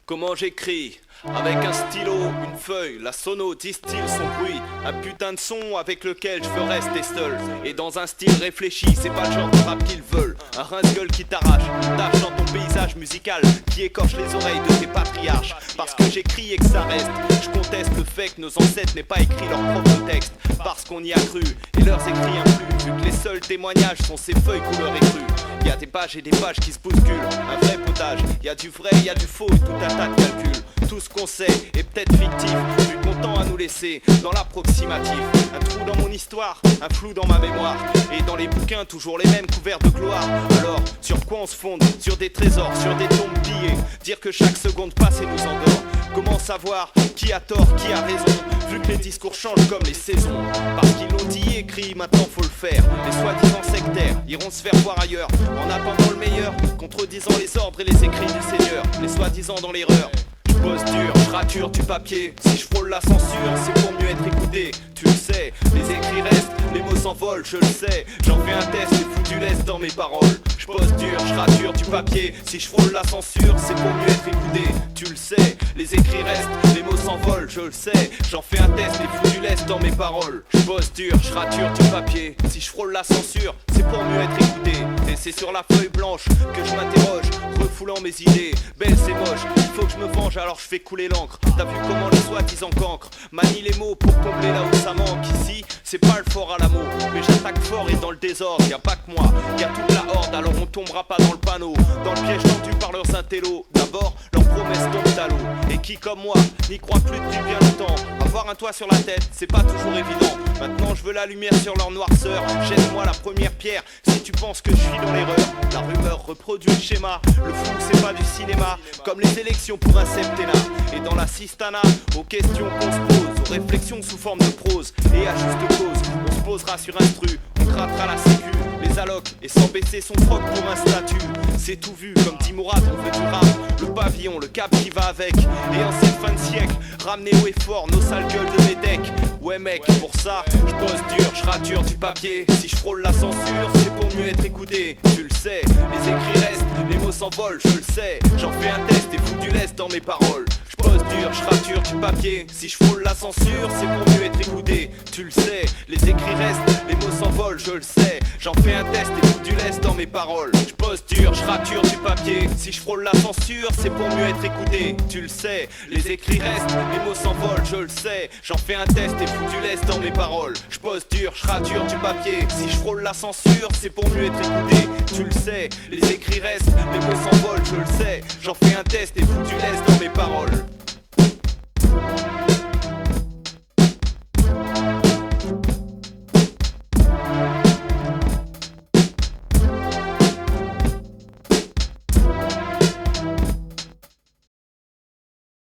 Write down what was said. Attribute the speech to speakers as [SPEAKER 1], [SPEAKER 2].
[SPEAKER 1] Comment j'écris? Avec un stylo, une feuille, la sono distille son bruit. Un putain de son avec lequel je veux rester seul. Et dans un style réfléchi, c'est pas le genre de rap qu'ils veulent. Un rince-gueule qui t'arrache, tâche dans ton paysage musical, qui écorche les oreilles de tes patriarches. Parce que j'écris et que ça reste, je conteste le fait que nos ancêtres n'aient pas écrit leur propre texte. Parce qu'on y a cru, et leurs écrits influent, vu que les seuls témoignages sont ces feuilles couleur écrue. Y a des pages et des pages qui se bousculent, un vrai potage. Y a du vrai, y a du faux et tout un tas de calculs. Tout ce qu'on sait est peut-être fictif, vu qu'on tend à nous laisser dans l'approximatif. Un trou dans mon histoire, un flou dans ma mémoire. Et dans les bouquins, toujours les mêmes couverts de gloire. Alors, sur quoi on se fonde? Sur des trésors, sur des tombes pillées. Dire que chaque seconde passe et nous endort. Comment savoir qui a tort, qui a raison, vu que les discours changent comme les saisons. Parce qu'ils l'ont dit, écrit, maintenant faut le faire. Les soi-disant sectaires iront se faire voir ailleurs, en attendant le meilleur, contredisant les ordres et les écrits du Seigneur. Les soi-disant dans l'erreur. Bosse dur, je rature du papier. Si je frôle la censure, c'est pour mieux être écouté. Tu le sais, les écrits restent, les mots s'envolent, je le sais. J'en fais un test et fous du laisse dans mes paroles. Je bosse dur, je rature du papier. Si je frôle la censure, c'est pour mieux être écouté. Tu le sais, les écrits restent, les mots s'envolent, je le sais. J'en fais un test et fous du laisse dans mes paroles. Je bosse dur, je rature du papier. Si je frôle la censure, c'est pour mieux être écouté. Et c'est sur la feuille blanche que je m'interroge, refoulant mes idées. Belle c'est moche, il faut que je me venge, alors je fais couler l'encre. T'as vu comment le soi-disant cancre manie les mots pour combler là où ça manque. Ici, c'est pas le fort à l'amour, mais j'attaque fort et dans le désordre. Y'a pas que moi, y'a toute la horde, alors on tombera pas dans le panneau, dans le piège tendu par leurs intellos. D'abord, leurs promesses tombent à l'eau. Et qui comme moi, n'y croit plus depuis bien longtemps. Avoir un toit sur la tête, c'est pas toujours évident. Maintenant je veux la lumière sur leur noirceur. Jette-moi la première pierre si tu penses que je suis dans l'erreur. La rumeur reproduit le schéma, le flou c'est pas du cinéma. Comme les élections pour un septennat. Et dans la cistana, aux questions qu'on se pose, aux réflexions sous forme de prose. Et à juste cause, on se posera sur instru, on grattera la sécu, les allocs, et sans baisser son froc pour un statut. C'est tout vu, comme dit Mourad, on fait du rap. Le pavillon, le cap qui va avec. Et en cette fin de siècle, ramener haut et fort nos sales gueules de Médec. Ouais mec, pour ça, je bosse dur, je rature du papier. Si je frôle la censure, c'est pour mieux être écouté. Tu le sais, les écrits restent, les mots s'envolent, je le sais. J'en fais un test et fous du laisse dans mes paroles. Je bosse dur, je rature du papier. Si je frôle la censure, c'est pour mieux être écouté. Tu le sais, les écrits restent, les mots s'envolent, je le sais. J'en fais un test et fous du laisse dans mes paroles. Je bosse dur, je rature du papier. Si je frôle la censure, c'est pour mieux être écouté. Tu le sais, les écrits restent, les mots s'envolent, je le sais. J'en fais un test et fous du laisse dans mes paroles. Je bosse dur, je rature du papier. Si je frôle la censure, c'est pour mieux être écouté. Tu le sais, les écrits restent, les mots s'envolent, je le sais. J'en fais un test et fous du